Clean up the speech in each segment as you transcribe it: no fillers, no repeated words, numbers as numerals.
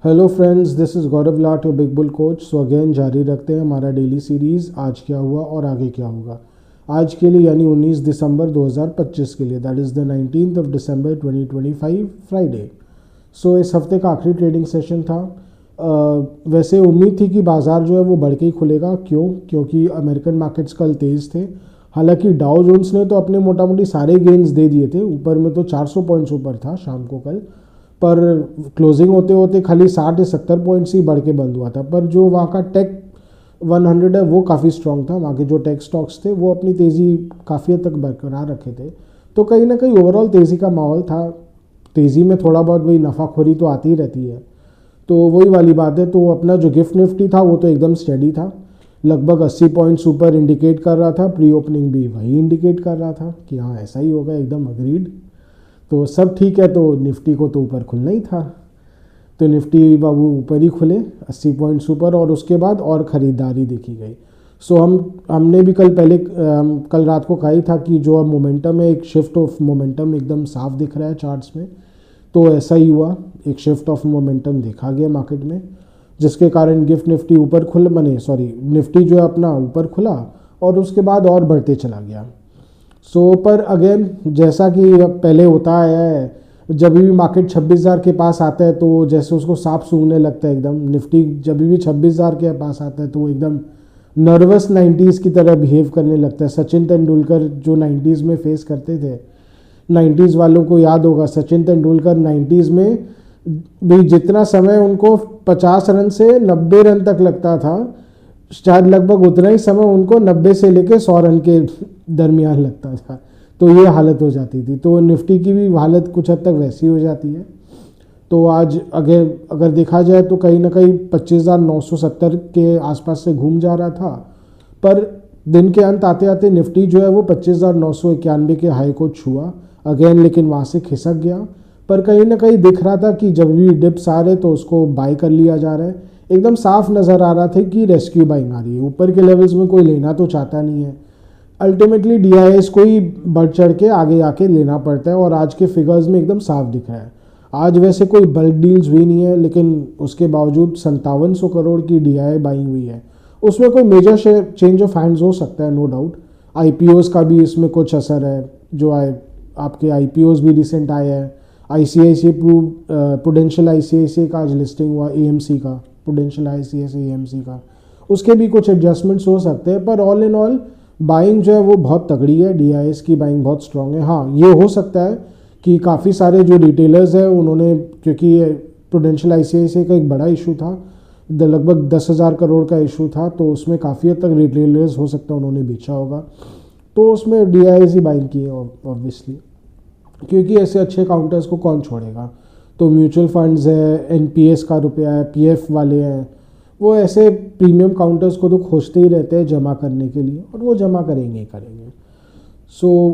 Hello friends, this is Gaurav Laat your big bull coach. So again जारी रखते हैं हमारा डेली सीरीज़ आज क्या हुआ और आगे क्या होगा। आज के लिए यानी 19 दिसंबर 2025 के लिए, that is the 19th of December 2025 Friday. So इस हफ्ते का आखिरी ट्रेडिंग सेशन था। वैसे उम्मीद थी कि बाज़ार जो है वो बढ़ के ही खुलेगा। क्योंकि अमेरिकन मार्केट्स कल तेज़ थे। हालांकि डाउ जोन्स ने तो अपने मोटा मोटी सारे गेन्स दे दिए थे, ऊपर में तो 400 पॉइंट्स ऊपर था शाम को कल, पर क्लोजिंग होते होते खाली 60 या 70 पॉइंट्स ही बढ़ के बंद हुआ था। पर जो वहाँ का टेक 100 है वो काफ़ी स्ट्रॉन्ग था। वहाँ के जो टेक स्टॉक्स थे वो अपनी तेज़ी काफ़ी हद तक बरकरार रखे थे। तो कहीं ना कहीं ओवरऑल तेज़ी का माहौल था। तेज़ी में थोड़ा बहुत वही नफ़ाखोरी तो आती ही रहती है, तो वही वाली बात है। तो अपना जो गिफ्ट निफ्टी था वो तो एकदम स्टेडी था, लगभग 80 पॉइंट्स ऊपर इंडिकेट कर रहा था। प्री ओपनिंग भी वही इंडिकेट कर रहा था कि हाँ ऐसा ही होगा, एकदम अग्रीड। तो सब ठीक है। तो निफ्टी को तो ऊपर खुलना ही था, तो निफ्टी बाबू ऊपर ही खुले 80 पॉइंट्स ऊपर, और उसके बाद और ख़रीदारी देखी गई। सो हमने भी कल रात को कहा ही था कि जो अब मोमेंटम है, एक शिफ्ट ऑफ मोमेंटम एकदम साफ दिख रहा है चार्ट्स में। तो ऐसा ही हुआ, एक शिफ्ट ऑफ मोमेंटम देखा गया मार्केट में, जिसके कारण गिफ्ट निफ्टी ऊपर निफ्टी जो है अपना ऊपर खुला और उसके बाद और बढ़ते चला गया। पर अगेन जैसा कि अब पहले होता आया है, जब भी मार्केट 26,000 के पास आता है तो जैसे उसको सांप सूंघने लगता है एकदम। निफ्टी जब भी 26,000 के पास आता है तो वो एकदम नर्वस 90s की तरह बिहेव करने लगता है। सचिन तेंदुलकर जो 90s में फेस करते थे, 90s वालों को याद होगा, सचिन तेंदुलकर 90s में भी जितना समय उनको 50 रन से 90 रन तक लगता था, शायद लगभग उतना ही समय उनको 90 से लेकर 100 रन के दरमियान लगता था। तो ये हालत हो जाती थी। तो निफ्टी की भी हालत कुछ हद तक वैसी हो जाती है। तो आज अगर देखा जाए तो कहीं ना कहीं 25,970 के आसपास से घूम जा रहा था, पर दिन के अंत आते आते निफ्टी जो है वो 25,991 के हाई को छुआ अगेन, लेकिन वहाँ से खिसक गया। पर कहीं ना कहीं दिख रहा था कि जब भी डिप्स आ रहे तो उसको बाय कर लिया जा रहा है। एकदम साफ नज़र आ रहा था कि रेस्क्यू बाइंग आ रही है। ऊपर के लेवल्स में कोई लेना तो चाहता नहीं है, अल्टीमेटली डीआईएस को ही बढ़ चढ़ के आगे आके लेना पड़ता है, और आज के फिगर्स में एकदम साफ दिख रहा है। आज वैसे कोई बल्क डील्स हुई नहीं है, लेकिन उसके बावजूद 5700 करोड़ की डीआई बाइंग हुई है। उसमें कोई मेजर चेंज ऑफ हैंड्स हो सकता है, नो डाउट। आईपीओज का भी इसमें कुछ असर है, जो आपके आईपीओज भी रिसेंट आए हैं। आईसीआईसीआई प्रूडेंशियल आईसीआईसीआई का आज लिस्टिंग हुआ, एएमसी का, प्रूडेंशियल आईसीआईसीआई एएमसी का, उसके भी कुछ एडजस्टमेंट्स हो सकते हैं। पर ऑल इन ऑल बाइंग जो है वो बहुत तगड़ी है, डीआईएस की बाइंग बहुत स्ट्रांग है। हाँ, ये हो सकता है कि काफ़ी सारे जो रिटेलर्स हैं उन्होंने, क्योंकि प्रूडेंशियल आईसीआईसीआई का एक बड़ा इशू था, लगभग 10,000 करोड़ का इशू था, तो उसमें काफ़ी हद तक रिटेलर्स हो सकता है उन्होंने बेचा होगा, तो उसमें डीआईएस ही बाइंग की है ऑब्वियसली, क्योंकि ऐसे अच्छे काउंटर्स को कौन छोड़ेगा। तो म्यूचुअल फंड्स है, एनपीएस का रुपया है, पीएफ वाले हैं, वो ऐसे प्रीमियम काउंटर्स को तो खोजते ही रहते हैं जमा करने के लिए, और वो जमा करेंगे ही करेंगे।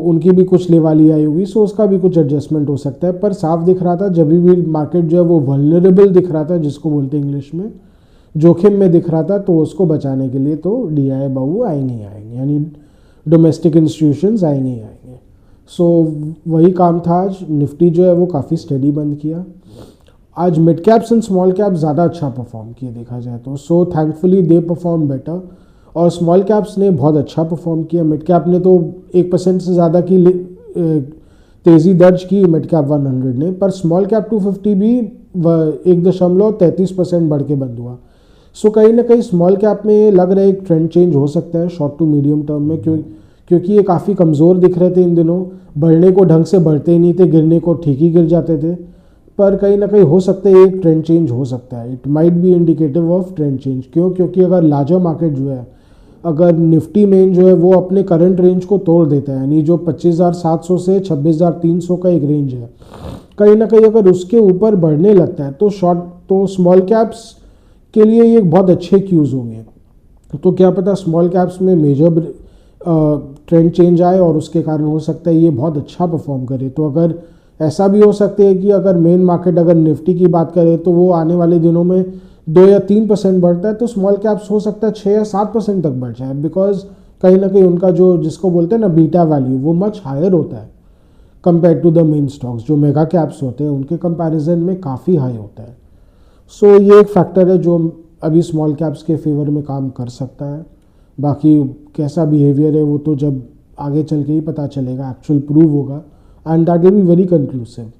उनकी भी कुछ लेवाली आई होगी, उसका भी कुछ एडजस्टमेंट हो सकता है। पर साफ दिख रहा था जब भी मार्केट जो है वो वल्नरेबल दिख रहा था, जिसको बोलते हैं इंग्लिश में, जोखिम में दिख रहा था, तो उसको बचाने के लिए तो डीआई बाबू आएंगे ही आएंगे, यानी डोमेस्टिक इंस्टीट्यूशंस आएंगे ही आएंगे। वही काम था आज। निफ्टी जो है वो काफ़ी स्टडी बंद किया आज। Mid caps and small cap ज़्यादा अच्छा परफॉर्म किए देखा जाए तो, थैंकफुली दे परफॉर्म बेटर, और स्मॉल कैप्स ने बहुत अच्छा परफॉर्म किया। मिड कैप ने तो 1% से ज़्यादा की तेज़ी दर्ज की मिड कैप 100 ने, पर स्मॉल कैप 250 भी 1.33% बढ़ के बंद हुआ। कहीं ना कहीं स्मॉल कैप में लग रहा है एक ट्रेंड चेंज हो सकता है शॉर्ट टू मीडियम टर्म में, क्योंकि ये काफ़ी कमज़ोर दिख रहे थे इन दिनों, बढ़ने को ढंग से बढ़ते ही नहीं थे, गिरने को ठीक ही गिर जाते थे। पर कहीं ना कहीं हो सकता है एक ट्रेंड चेंज हो सकता है, it might be indicative of trend change. क्योंकि अगर लार्जर मार्केट जो है, अगर निफ्टी मेन जो है वो अपने करंट रेंज को तोड़ देता है, यानी जो 25,700 से 26,300 का एक रेंज है, कहीं ना कहीं अगर उसके ऊपर बढ़ने लगता है तो स्मॉल कैप्स के लिए ये बहुत अच्छे क्यूज़ होंगे। तो क्या पता स्मॉल कैप्स में मेजर ट्रेंड चेंज आए, और उसके कारण हो सकता है ये बहुत अच्छा परफॉर्म करे। तो अगर ऐसा भी हो सकता है कि अगर मेन मार्केट, अगर निफ्टी की बात करें तो वो आने वाले दिनों में 2 या 3% बढ़ता है, तो स्मॉल कैप्स हो सकता है 6 या 7% तक बढ़ जाए, बिकॉज कहीं ना कहीं उनका जो, जिसको बोलते हैं ना बीटा वैल्यू, वो मच हायर होता है compare to the main stocks. जो मेगा कैप्स होते हैं उनके कंपैरिजन में काफ़ी हाई होता है। सो ये एक फैक्टर है जो अभी स्मॉल कैप्स के फेवर में काम कर सकता है। बाकी कैसा बिहेवियर है वो तो जब आगे चल के ही पता चलेगा, एक्चुअल प्रूव होगा, and that will be very conclusive.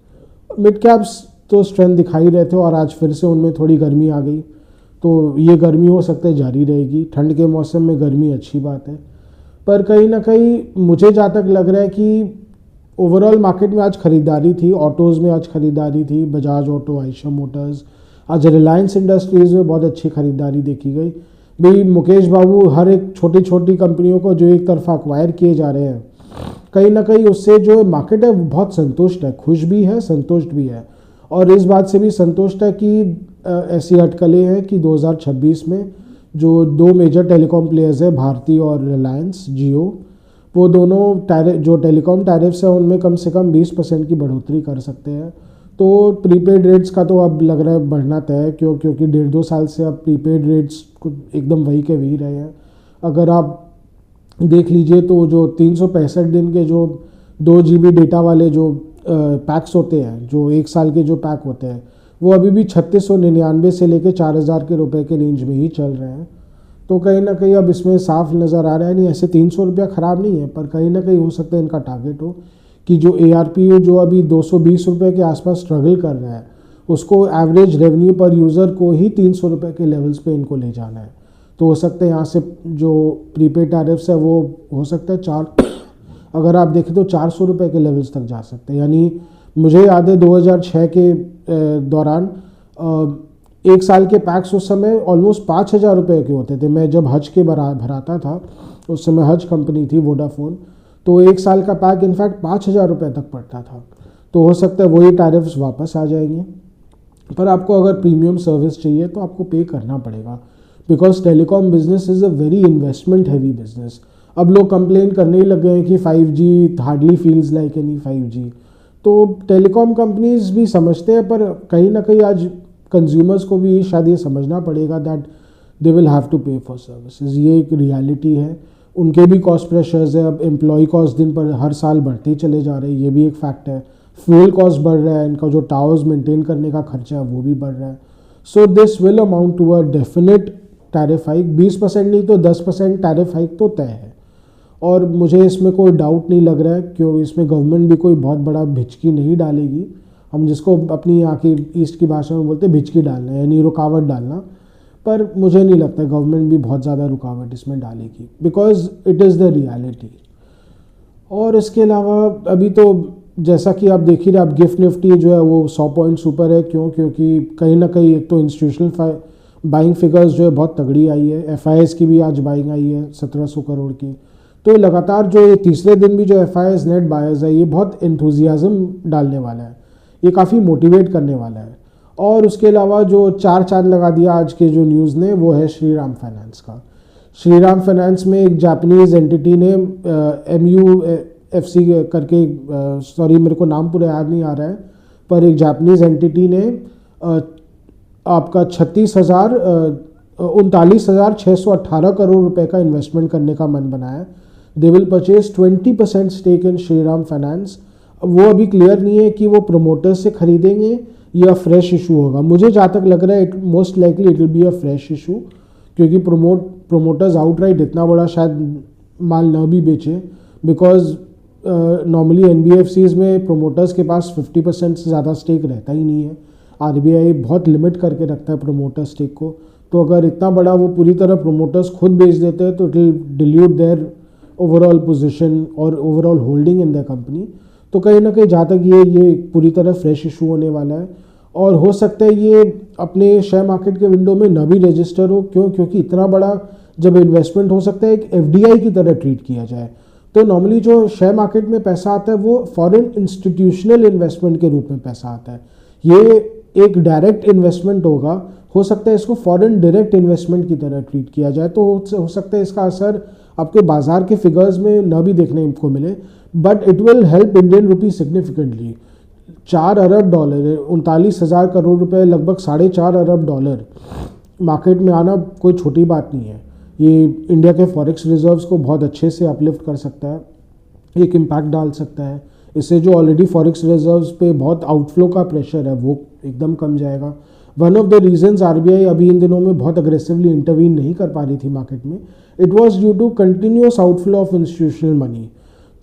Mid caps तो स्ट्रेंथ दिखाई रहे थे और आज फिर से उनमें थोड़ी गर्मी आ गई, तो ये गर्मी हो सकता है जारी रहेगी। ठंड के मौसम में गर्मी अच्छी बात है, पर कहीं ना कहीं मुझे जहाँ तक लग रहा है कि ओवरऑल मार्केट में आज खरीदारी थी, ऑटोज़ में आज खरीदारी थी, बजाज ऑटो, आयशर मोटर्स, आज रिलायंस इंडस्ट्रीज़ में बहुत अच्छी खरीदारी देखी गई। भाई मुकेश बाबू हर एक छोटी छोटी कंपनियों को जो एक तरफा अक्वायर किए जा रहे हैं, कहीं ना कहीं उससे जो मार्केट है वो बहुत संतुष्ट है, खुश भी है, संतुष्ट भी है। और इस बात से भी संतुष्ट है कि ऐसी अटकलें हैं कि 2026 में जो दो मेजर टेलीकॉम प्लेयर्स हैं, भारती और रिलायंस जियो, वो दोनों जो टेलीकॉम टैरिफ्स हैं उनमें कम से कम 20% की बढ़ोतरी कर सकते हैं। तो प्रीपेड रेट्स का तो अब लग रहा है बढ़ना तय है, क्योंकि 1.5-2 साल से अब प्रीपेड रेट्स कुछ एकदम वही के वही रहे हैं। अगर आप देख लीजिए तो जो 365 दिन के जो 2 GB डेटा वाले जो पैक्स होते हैं, जो 1 साल के जो पैक होते हैं, वो अभी भी 3699 से लेकर 4000 के रुपए के रेंज में ही चल रहे हैं। तो कहीं ना कहीं अब इसमें साफ नज़र आ रहा है, नहीं ऐसे 300 रुपया ख़राब नहीं है, पर कहीं ना कहीं हो सकता है इनका टारगेट हो कि जो ARPU जो अभी 220 रुपये के आसपास स्ट्रगल कर रहा है, उसको एवरेज रेवेन्यू पर यूज़र को ही 300 रुपये के लेवल्स पे इनको ले जाना है। तो हो सकता है यहाँ से जो प्रीपेड टैरिफ्स है वो हो सकता है अगर आप देखें तो 400 रुपये के लेवल्स तक जा सकते हैं। यानी मुझे याद है 2006 के दौरान 1 साल के पैक्स उस समय ऑलमोस्ट 5000 रुपये के होते थे। मैं जब हज के भराता था, उस समय हज कंपनी थी वोडाफोन, तो 1 साल का पैक इनफैक्ट 5000 रुपये तक पड़ता था। तो हो सकता है वही टैरिफ्स वापस आ जाएंगे, पर आपको अगर प्रीमियम सर्विस चाहिए तो आपको पे करना पड़ेगा, because telecom business is a very investment heavy business. अब लोग कंप्लेन करने ही लग गए हैं कि 5G hardly feels like any 5G। तो टेलीकॉम कंपनीज भी समझते हैं, पर कहीं ना कहीं आज कंज्यूमर्स को भी शायद ये समझना पड़ेगा that they will have to pay for services. ये एक रियलिटी है, उनके भी कॉस्ट प्रेशर्स है। अब एम्प्लॉय कॉस्ट दिन पर हर साल बढ़ते ही चले जा रहे हैं, ये भी एक फैक्ट है। फ्यूल कॉस्ट बढ़ रहा है, इनका जो टावर्स मेंटेन करने का खर्चा है वो भी बढ़ रहा है। So this will amount to a definite tariff hike. 20% नहीं तो 10% टैरिफ हाइक तो तय है, और मुझे इसमें कोई डाउट नहीं लग रहा है, क्यों इसमें गवर्नमेंट भी कोई बहुत बड़ा भिचकी नहीं डालेगी। हम जिसको अपनी यहाँ की ईस्ट की भाषा में बोलते हैं भिचकी डालना, यानी रुकावट डालना, पर मुझे नहीं लगता गवर्नमेंट भी बहुत ज़्यादा रुकावट इसमें डालेगी, because it is the reality. और इसके अलावा अभी तो जैसा कि आप देख ही रहे, आप गिफ्ट निफ्टी जो है वो 100 पॉइंट्स ऊपर है। क्योंकि कहीं ना कहीं एक तो इंस्टीट्यूशनल बाइंग फिगर्स जो है बहुत तगड़ी आई है। FIS की भी आज बाइंग आई है 1700 करोड़ की। तो लगातार जो ये तीसरे दिन भी जो FIS नेट बायर्स है, ये बहुत एंथुजियाज्म डालने वाला है, ये काफ़ी मोटिवेट करने वाला है। और उसके अलावा जो 4 चांद लगा दिया आज के जो न्यूज़ ने, वो है श्रीराम फाइनेंस का। श्रीराम फाइनेंस में एक जापानीज़ एंटिटी ने MUFC करके, सॉरी मेरे को नाम पूरा याद नहीं आ रहा है, पर एक जापानीज़ एंटिटी ने आपका 39,618 करोड़ रुपए का इन्वेस्टमेंट करने का मन बनाया। They will purchase 20% stake in Shriram Finance. वो अभी क्लियर नहीं है कि वो प्रोमोटर्स से खरीदेंगे या फ्रेश इशू होगा। मुझे जहाँ तक लग रहा है most likely it will be a fresh issue, क्योंकि प्रोमोटर्स आउटराइट इतना बड़ा शायद माल न भी बेचे, बिकॉज नॉर्मली NBFCs में प्रोमोटर्स के पास 50% से ज़्यादा स्टेक रहता ही नहीं है। RBI बहुत लिमिट करके रखता है प्रोमोटर स्टेक को। तो अगर इतना बड़ा वो पूरी तरह प्रोमोटर्स खुद बेच देते हैं तो it will dilute their overall position और overall holding in the company. तो कहीं ना कहीं जहाँ तक ये पूरी तरह फ्रेश इशू होने वाला है, और हो सकता है ये अपने शेयर मार्केट के विंडो में न भी रजिस्टर हो। क्योंकि इतना बड़ा जब इन्वेस्टमेंट हो सकता है एक FDI की तरह ट्रीट किया जाए। तो नॉर्मली जो शेयर मार्केट में पैसा आता है वो फॉरेन इंस्टीट्यूशनल इन्वेस्टमेंट के रूप में पैसा आता है। ये एक डायरेक्ट इन्वेस्टमेंट होगा, हो सकता है इसको फॉरेन डायरेक्ट इन्वेस्टमेंट की तरह ट्रीट किया जाए। तो हो सकता है इसका असर आपके बाजार के फिगर्स में न भी देखने को मिले, but it will help Indian rupee significantly. 4 Arab dollar, 39,000 crore रुपए, लगभग 4.5 अरब डॉलर मार्केट में आना कोई छोटी बात नहीं है। ये इंडिया के फॉरेक्स रिजर्व्स को बहुत अच्छे से अपलिफ्ट कर सकता है, एक इम्पैक्ट डाल सकता है। इससे जो ऑलरेडी फॉरेक्स रिजर्व्स पे बहुत आउटफ्लो का प्रेशर है वो एकदम कम जाएगा। One of the reasons RBI अभी इन दिनों में बहुत अग्रेसिवली इंटरवीन नहीं कर पा रही थी मार्केट में, it was due to continuous outflow of institutional money.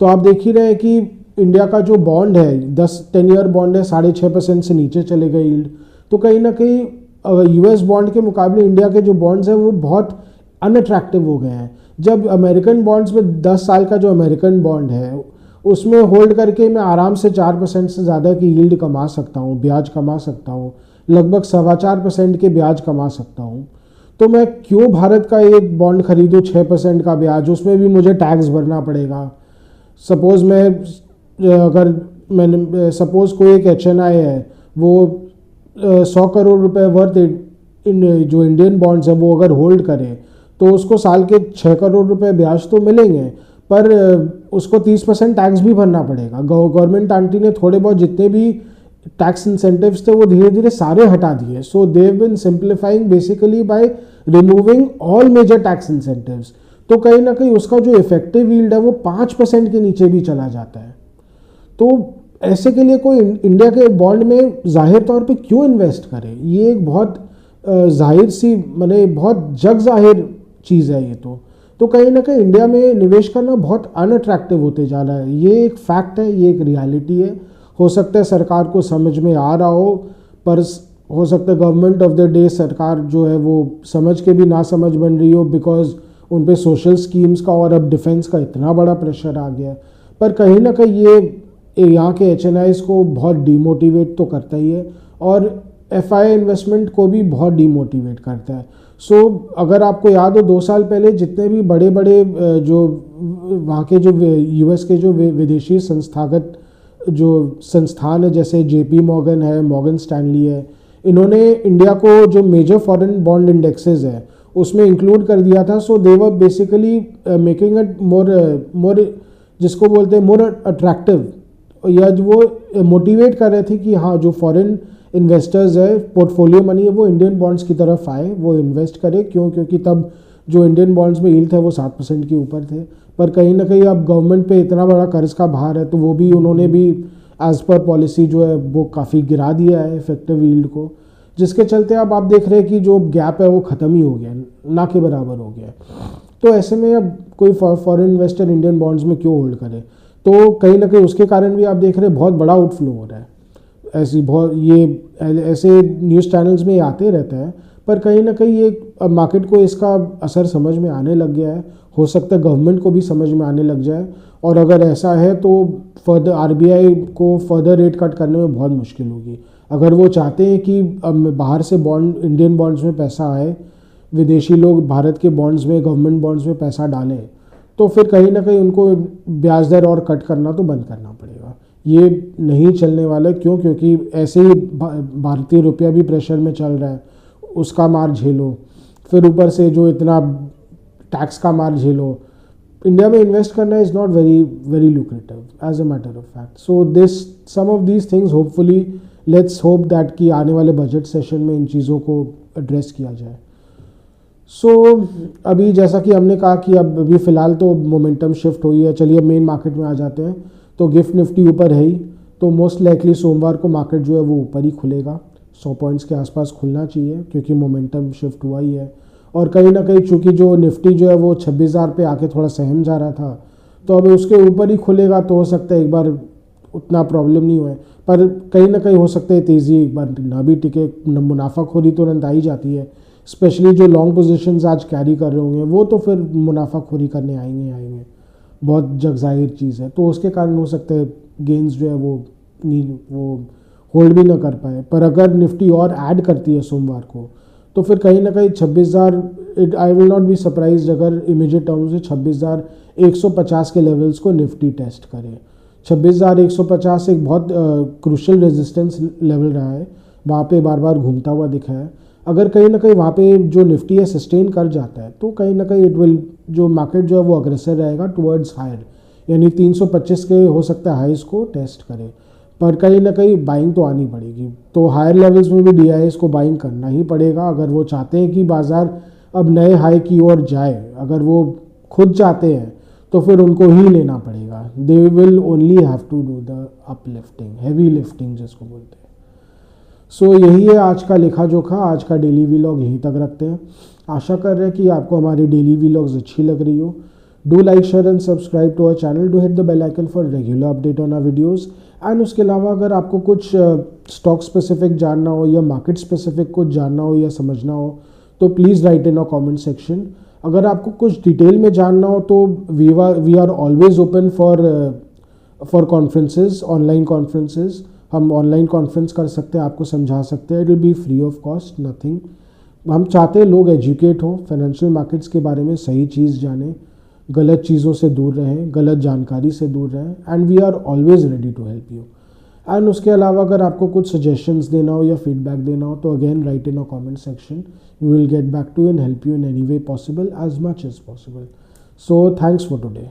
तो आप देख ही रहे हैं कि इंडिया का जो बॉन्ड है 10 ईयर बॉन्ड है 6.5% से नीचे चले गए यील्ड। तो कहीं ना कहीं यूएस बॉन्ड के मुकाबले इंडिया के जो बॉन्ड्स हैं वो बहुत अनअट्रैक्टिव हो गए हैं। जब अमेरिकन बॉन्ड्स में 10 साल का जो अमेरिकन बॉन्ड है उसमें होल्ड करके मैं आराम से 4% से ज़्यादा की यील्ड कमा सकता हूँ, ब्याज कमा सकता हूँ, लगभग 4.25% के ब्याज कमा सकता हूँ। तो मैं क्यों भारत का एक बॉन्ड खरीदूँ 6% का ब्याज, उसमें भी मुझे टैक्स भरना पड़ेगा। सपोज़ सपोज़ कोई एक HNI है, वो 100 करोड़ रुपए वर्थ जो इंडियन बॉन्ड्स है वो अगर होल्ड करे तो उसको साल के 6 करोड़ रुपए ब्याज तो मिलेंगे, पर उसको 30% टैक्स भी भरना पड़ेगा। गवर्नमेंट आंटी ने थोड़े बहुत जितने भी टैक्स इंसेंटिव्स थे वो धीरे धीरे सारे हटा दिए। So they have been simplifying basically by removing all major tax incentives. तो कहीं ना कहीं उसका जो इफेक्टिव यील्ड है वो 5% के नीचे भी चला जाता है। तो ऐसे के लिए कोई इंडिया के बॉन्ड में जाहिर तौर पे क्यों इन्वेस्ट करे? ये एक बहुत जाहिर सी माने बहुत जग जाहिर चीज़ है ये। तो कहीं ना कहीं इंडिया में निवेश करना बहुत अनअट्रैक्टिव होते जा रहा है। ये एक फैक्ट है, ये एक रियलिटी है। हो सकता है सरकार को समझ में आ रहा हो, पर हो सकता है गवर्नमेंट ऑफ द डे सरकार जो है वो समझ के भी ना समझ बन रही हो, बिकॉज उन पे सोशल स्कीम्स का और अब डिफेंस का इतना बड़ा प्रेशर आ गया है। पर कहीं ना कहीं ये यहाँ के HNIs को बहुत डीमोटिवेट तो करता ही है और FI इन्वेस्टमेंट को भी बहुत डीमोटिवेट करता है। सो अगर आपको याद हो 2 साल पहले जितने भी बड़े बड़े जो वहाँ के जो US के जो विदेशी संस्थागत जो संस्थान है जैसे JP मॉर्गन है, मॉर्गन स्टैनली है, इन्होंने इंडिया को जो मेजर फॉरेन बॉन्ड इंडेक्सेस है उसमें इंक्लूड कर दिया था। So they were basically making it more जिसको बोलते हैं मोर अट्रैक्टिव, या जो वो मोटिवेट कर रहे थे कि हाँ जो फॉरेन इन्वेस्टर्स है, पोर्टफोलियो मनी है, वो इंडियन बॉन्ड्स की तरफ आए, वो इन्वेस्ट करे। क्यों? क्योंकि तब जो इंडियन बॉन्ड्स में यील्ड थे वो 7% के ऊपर थे। पर कहीं ना कहीं अब गवर्नमेंट पे इतना बड़ा कर्ज का भार है तो वो भी उन्होंने भी एज पर पॉलिसी जो है वो काफ़ी गिरा दिया है इफेक्टिव यील्ड को, जिसके चलते अब आप देख रहे हैं कि जो गैप है वो ख़त्म ही हो गया, ना के बराबर हो गया। तो ऐसे में अब कोई फॉरेन इन्वेस्टर इंडियन बॉन्ड्स में क्यों होल्ड करे? तो कहीं ना कहीं उसके कारण भी आप देख रहे हैं बहुत बड़ा आउटफ्लो हो रहा है। ऐसे न्यूज़ चैनल्स में ये आते रहता है, पर कहीं ना कहीं ये मार्केट को इसका असर समझ में आने लग गया है। हो सकता है गवर्नमेंट को भी समझ में आने लग जाए, और अगर ऐसा है तो फर्दर RBI को फर्दर रेट कट करने में बहुत मुश्किल होगी। अगर वो चाहते हैं कि बाहर से बॉन्ड इंडियन बॉन्ड्स में पैसा आए, विदेशी लोग भारत के बॉन्ड्स में, गवर्नमेंट बॉन्ड्स में पैसा डालें, तो फिर कहीं ना कहीं उनको ब्याज दर और कट करना तो बंद करना पड़ेगा। ये नहीं चलने वाला। क्यों? क्योंकि ऐसे ही भारतीय रुपया भी प्रेशर में चल रहा है, उसका मार झेलो, फिर ऊपर से जो इतना टैक्स का मार झेलो। इंडिया में इन्वेस्ट करना is not very lucrative as a matter of fact. So some of these things hopefully let's hope that कि आने वाले बजट सेशन में इन चीज़ों को एड्रेस किया जाए। अभी जैसा कि हमने कहा कि अब अभी फ़िलहाल तो मोमेंटम शिफ्ट हुई है। चलिए मेन मार्केट में आ जाते हैं। तो गिफ्ट निफ्टी ऊपर है ही, तो मोस्ट लाइकली सोमवार को मार्केट जो है वो ऊपर ही खुलेगा, 100 पॉइंट्स के आसपास खुलना चाहिए, क्योंकि मोमेंटम शिफ्ट हुआ ही है। और कहीं ना कहीं चूँकि जो निफ्टी जो है वो 26,000 पे आके थोड़ा सहम जा रहा था, तो अब उसके ऊपर ही खुलेगा तो हो सकता है एक बार उतना प्रॉब्लम नहीं हुए, पर कहीं ना कहीं हो सकता है तेज़ी एक बार ना भी टिके। मुनाफाखोरी तुरंत आई जाती है, स्पेशली जो लॉन्ग पोजीशंस आज कैरी कर रहे होंगे वो तो फिर मुनाफाखोरी करने आएंगे, बहुत जगजाहिर चीज़ है। तो उसके कारण हो सकता है गेंस जो है वो होल्ड भी ना कर पाए। पर अगर निफ्टी और ऐड करती है सोमवार को, तो फिर कहीं ना कहीं 26,000 I will not be surprise अगर इमीडिएट टर्म से 26,150 के लेवल्स को निफ्टी टेस्ट करे। 26,150 एक बहुत क्रूशल रेजिस्टेंस लेवल रहा है, वहाँ पे बार बार घूमता हुआ दिखा है। अगर कहीं ना कहीं वहाँ पे जो निफ्टी है सस्टेन कर जाता है तो कहीं ना कहीं जो मार्केट जो है वो अग्रेसर रहेगा टुवर्ड्स हायर, यानी 325 के हो सकता है हाइस को टेस्ट करे। पर कहीं ना कहीं बाइंग तो आनी पड़ेगी, तो हायर लेवल्स में भी DIs को बाइंग करना ही पड़ेगा अगर वो चाहते हैं कि बाज़ार अब नए हाई की ओर जाए। अगर वो खुद चाहते हैं तो फिर उनको ही लेना पड़ेगा। They will only have to do the uplifting, heavy lifting जिसको बोलते हैं। सो यही है आज का लेखा जोखा, आज का डेली व्लॉग यहीं तक रखते हैं। आशा कर रहे हैं कि आपको हमारी डेली व्लॉग्स अच्छी लग रही हो। Do like, share and subscribe to our channel, do hit the bell icon for regular update on our videos. And उसके अलावा अगर आपको कुछ स्टॉक स्पेसिफिक जानना हो या मार्केट स्पेसिफिक कुछ जानना हो या समझना हो तो please write in a comment section. अगर आपको कुछ डिटेल में जानना हो तो we are always open for conferences, online conferences. हम ऑनलाइन कॉन्फ्रेंस कर सकते हैं, आपको समझा सकते हैं। It will be free of cost, nothing. हम चाहते हैं लोग एजुकेट हो, फाइनेंशियल मार्केट्स के बारे में सही चीज़ जाने, गलत चीज़ों से दूर रहें, गलत जानकारी से दूर रहें। And we are always ready to help you. And उसके अलावा अगर आपको कुछ सजेशंस देना हो या फीडबैक देना हो तो again write in a comment section, we will get back to and help you in any way possible, as much as possible. So thanks for today.